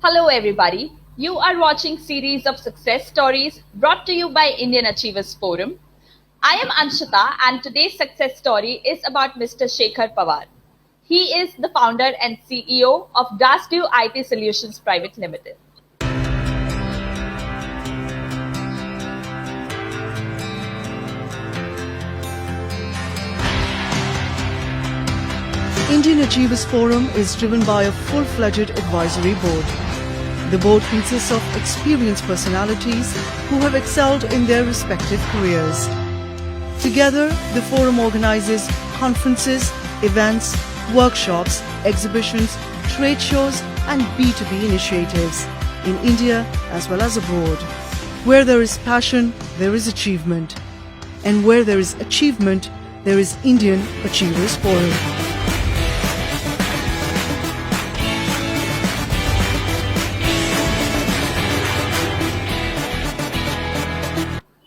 Hello everybody. You are watching series of success stories brought to you by Indian Achievers Forum. I am Anshita and today's success story is about Mr. Shekhar Pawar. He is the founder and CEO of Grasdew IT Solutions Private Limited. Indian Achievers Forum is driven by a full-fledged advisory board. The board consists of experienced personalities who have excelled in their respective careers. Together, the forum organizes conferences, events, workshops, exhibitions, trade shows, and B2B initiatives in India as well as abroad. Where there is passion, there is achievement. And where there is achievement, there is Indian Achievers Forum.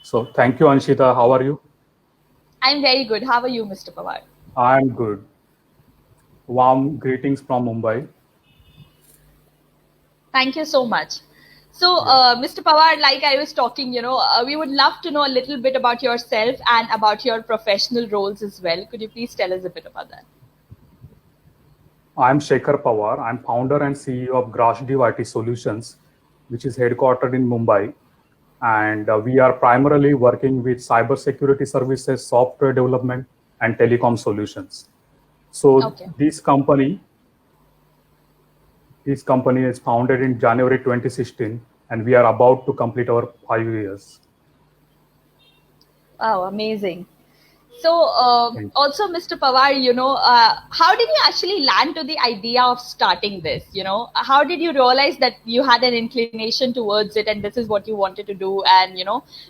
So thank you, Anshita. How are you? I'm very good. How are you, Mr. Pawar? I'm good. Warm greetings from Mumbai. Thank you so much. So, Mr. Pawar, like I was talking, we would love to know a little bit about yourself and about your professional roles as well. Could you please tell us a bit about that? I'm Shekhar Pawar. I'm founder and CEO of Grasdew IT Solutions, which is headquartered in Mumbai. And we are primarily working with cybersecurity services, software development, and telecom solutions. So this company is founded in January 2016, and we are about to complete our 5 years. Wow, amazing. So also, Mr. Pawar, how did you actually land to the idea of starting this? How did you realize that you had an inclination towards it and this is what you wanted to do? And,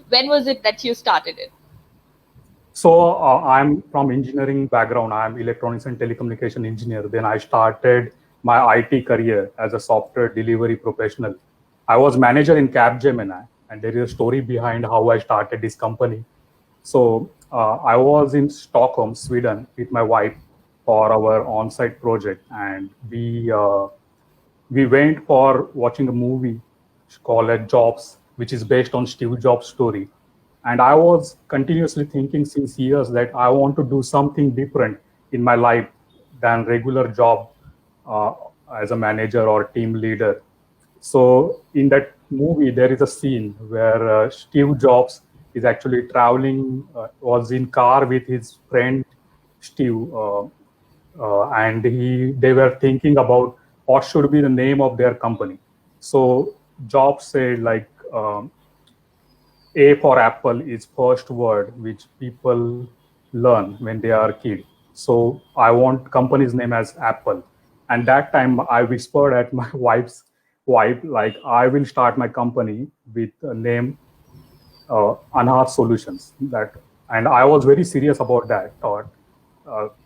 when was it that you started it? So I'm from engineering background. I'm electronics and telecommunication engineer. Then I started my IT career as a software delivery professional. I was manager in Capgemini, and there is a story behind how I started this company. So I was in Stockholm, Sweden, with my wife for our on-site project, and we went for watching a movie called Jobs, which is based on Steve Jobs' story. And I was continuously thinking since years that I want to do something different in my life than regular job as a manager or team leader. So in that movie, there is a scene where Steve Jobs is actually traveling, was in car with his friend Steve, and they were thinking about what should be the name of their company. So Jobs said like, A for apple is first word which people learn when they are kid. So I want company's name as Apple. And that time I whispered at my wife's wife, like I will start my company with a name Anhar Solutions. And I was very serious about that thought.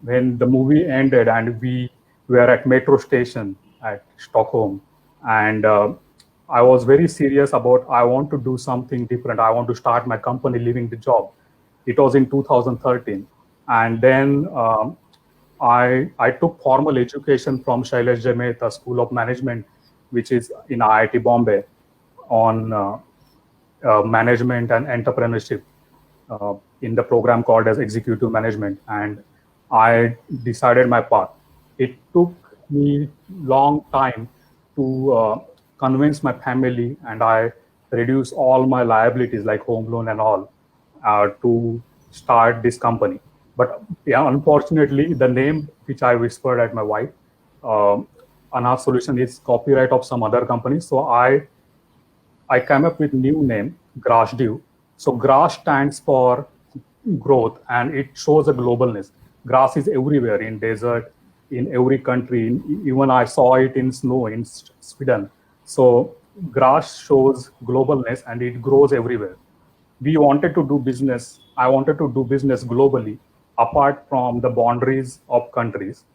When the movie ended and we were at metro station at Stockholm, and I was very serious about I want to do something different. I want to start my company, leaving the job. It was in 2013, and then I took formal education from Shailesh J. Mehta School of Management, which is in IIT Bombay, on management and entrepreneurship in the program called as Executive Management, and I decided my path. It took me long time to convince my family, and I reduced all my liabilities like home loan and all to start this company. But yeah, unfortunately, the name which I whispered at my wife, Anhar Solution, is copyright of some other company. So I came up with new name, Grasdew. So Gras stands for growth, and it shows a globalness. Grass is everywhere, in desert, in every country. Even I saw it in snow in Sweden. So grass shows globalness, and it grows everywhere. We wanted to do business. I wanted to do business globally, apart from the boundaries of countries.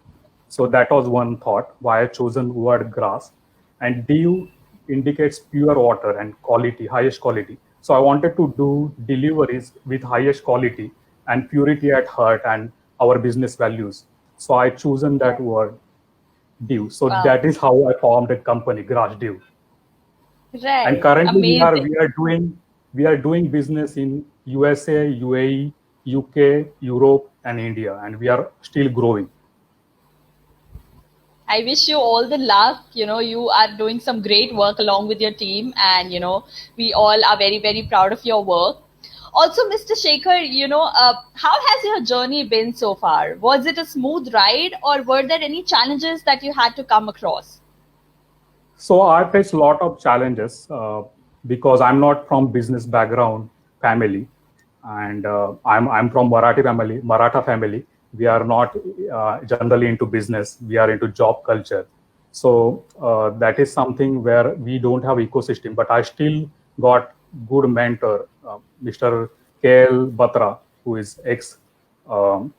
So that was one thought why I chosen word grass. And dew indicates pure water and quality, highest quality. So I wanted to do deliveries with highest quality and purity at heart and our business values. So I chosen that word dew. So that is how I formed a company, Grasdew. And Right. currently Amazing. we are doing business in USA, UAE, UK, Europe, and India, and we are still growing. I wish you all the luck. You are doing some great work along with your team, and we all are very, very proud of your work. Also, Mr. Shekhar, how has your journey been so far? Was it a smooth ride, or were there any challenges that you had to come across? So I faced a lot of challenges because I'm not from business background family, and I'm from Maratha family. We are not generally into business. We are into job culture. So that is something where we don't have ecosystem. But I still got good mentor, Mr. KL Batra, who is ex um,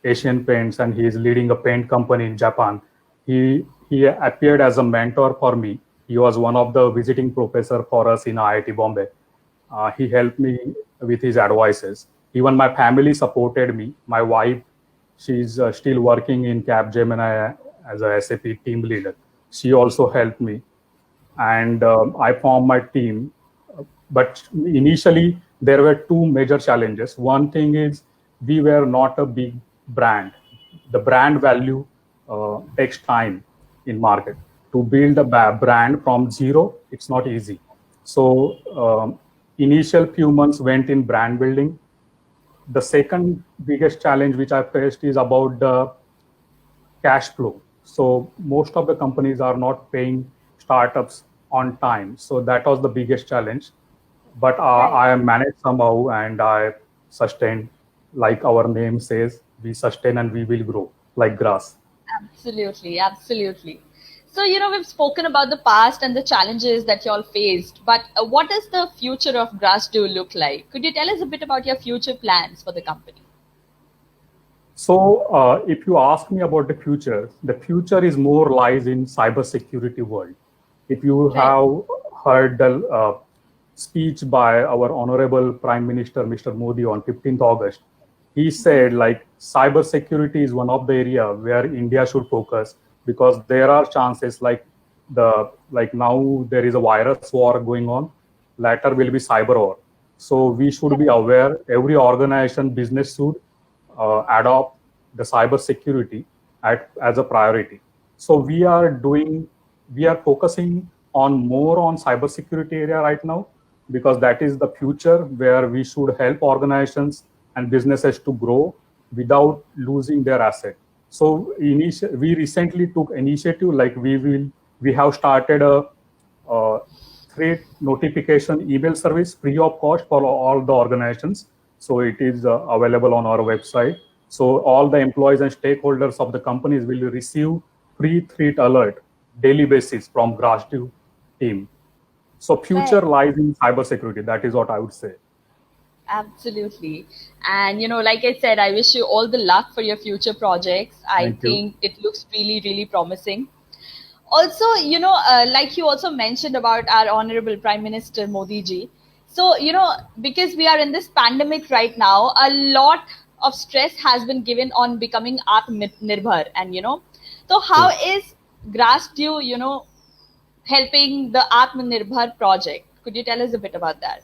Asian Paints, and he is leading a paint company in Japan. He appeared as a mentor for me. He was one of the visiting professor for us in IIT Bombay. He helped me with his advices. Even my family supported me. My wife, she's still working in Capgemini as a SAP team leader. She also helped me, and I formed my team. But initially, there were two major challenges. One thing is we were not a big brand. The brand value takes time in market. To build a brand from zero, it's not easy. So initial few months went in brand building. The second biggest challenge which I faced is about the cash flow. So most of the companies are not paying startups on time. So that was the biggest challenge. But Right. I managed somehow, and I sustained, like our name says, we sustain and we will grow like grass. Absolutely, absolutely. So, we've spoken about the past and the challenges that you all faced, but what does the future of Grassdo look like? Could you tell us a bit about your future plans for the company? So, if you ask me about the future is more lies in cybersecurity world. If you Right. have heard the speech by our honorable Prime Minister, Mr. Modi, on 15th August, he said like cybersecurity is one of the area where India should focus because there are chances like now there is a virus war going on, later will be cyber war. So we should be aware. Every organization, business should adopt the cyber security as a priority. So we are focusing on more on cyber security area right now because that is the future where we should help organizations and businesses to grow without losing their asset. So we recently took initiative like we have started a threat notification email service free of cost for all the organizations. So it is available on our website. So all the employees and stakeholders of the companies will receive free threat alert daily basis from Grashdew team. So future Right. lies in cybersecurity. That is what I would say. Absolutely. And, like I said, I wish you all the luck for your future projects. I Thank you. think it looks really, really promising. Also, like you also mentioned about our honorable Prime Minister Modi ji. So, because we are in this pandemic right now, a lot of stress has been given on becoming Atmanirbhar. And, so how True. is Grassdew, helping the Atmanirbhar project? Could you tell us a bit about that?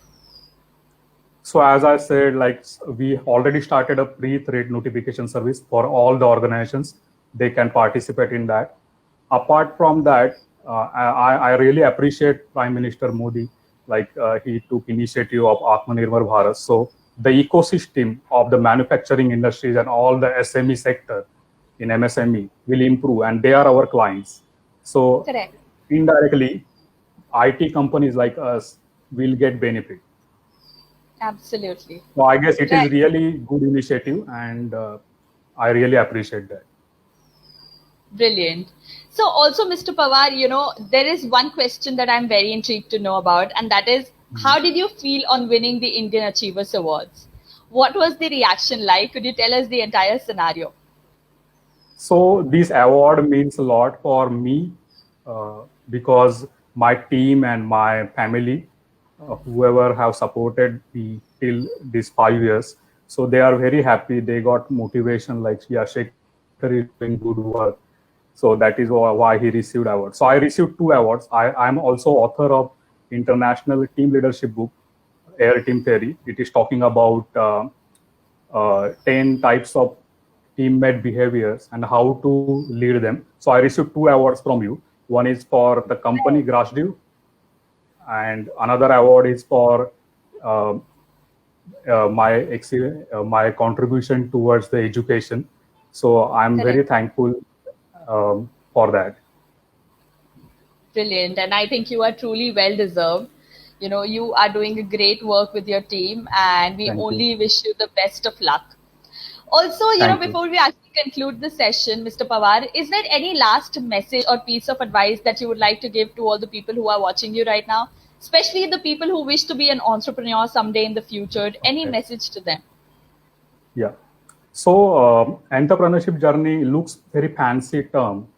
So as I said, like we already started a pre-threat notification service for all the organizations. They can participate in that. Apart from that, I really appreciate Prime Minister Modi. Like he took initiative of Atmanirbhar Bharat. So the ecosystem of the manufacturing industries and all the SME sector in MSME will improve, and they are our clients. So Correct. indirectly, IT companies like us will get benefit. Absolutely. So I guess it is Right. really good initiative, and I really appreciate that. Brilliant. So, also, Mr. Pawar, there is one question that I'm very intrigued to know about, and that is how did you feel on winning the Indian Achievers Awards? What was the reaction like? Could you tell us the entire scenario? So this award means a lot for me because my team and my family, whoever have supported me till these 5 years, so they are very happy. They got motivation like, yeah, Shekhar is doing good work. So that is why he received award. So I received two awards. I'm also author of international team leadership book, Air Team Theory. It is talking about 10 types of teammate behaviors and how to lead them. So I received 2 awards from you. One is for the company Grashdew, and another award is for uh, my contribution towards the education. So I'm very thankful for that. Brilliant. And I think you are truly well deserved. You know, you are doing a great work with your team, and we Thank you. only wish you the best of luck. Also, Thank you. before we actually conclude the session, Mr. Pawar, is there any last message or piece of advice that you would like to give to all the people who are watching you right now, especially the people who wish to be an entrepreneur someday in the future? Any Okay. message to them? Yeah. So entrepreneurship journey looks very fancy term,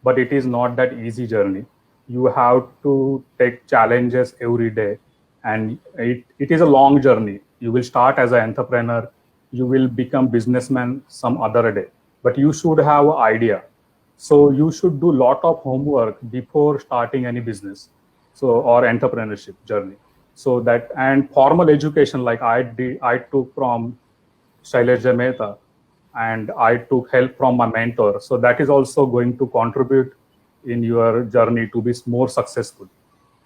but it is not that easy journey. You have to take challenges every day, and it is a long journey. You will start as an entrepreneur, you will become businessman some other day, but you should have an idea. So you should do lot of homework before starting any business, so or entrepreneurship journey. So that, and formal education like I took from Shailesh Mehta, and I took help from my mentor. So that is also going to contribute in your journey to be more successful.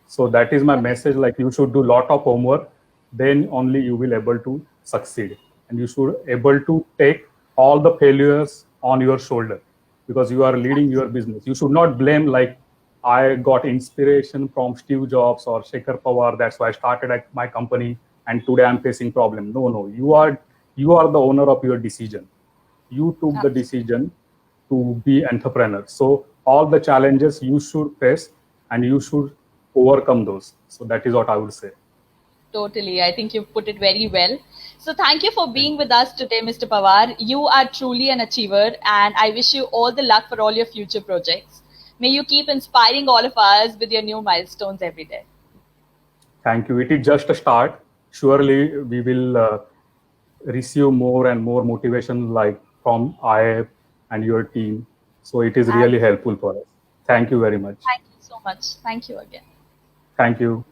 So that is my message. Like, you should do lot of homework, then only you will able to succeed, and you should able to take all the failures on your shoulder, because you are leading your business. You should not blame like, I got inspiration from Steve Jobs or Shekhar Pawar, that's why I started my company and today I'm facing problem. No, you are the owner of your decision. You took the decision to be entrepreneur. So all the challenges you should face and you should overcome those. So that is what I would say. Totally. I think you've put it very well. So thank you for being with us today, Mr. Pawar. You are truly an achiever, and I wish you all the luck for all your future projects. May you keep inspiring all of us with your new milestones every day. Thank you. It is just a start. Surely we will receive more and more motivation like from IF and your team. So it is really helpful for us. Thank you very much. Thank you so much. Thank you again. Thank you.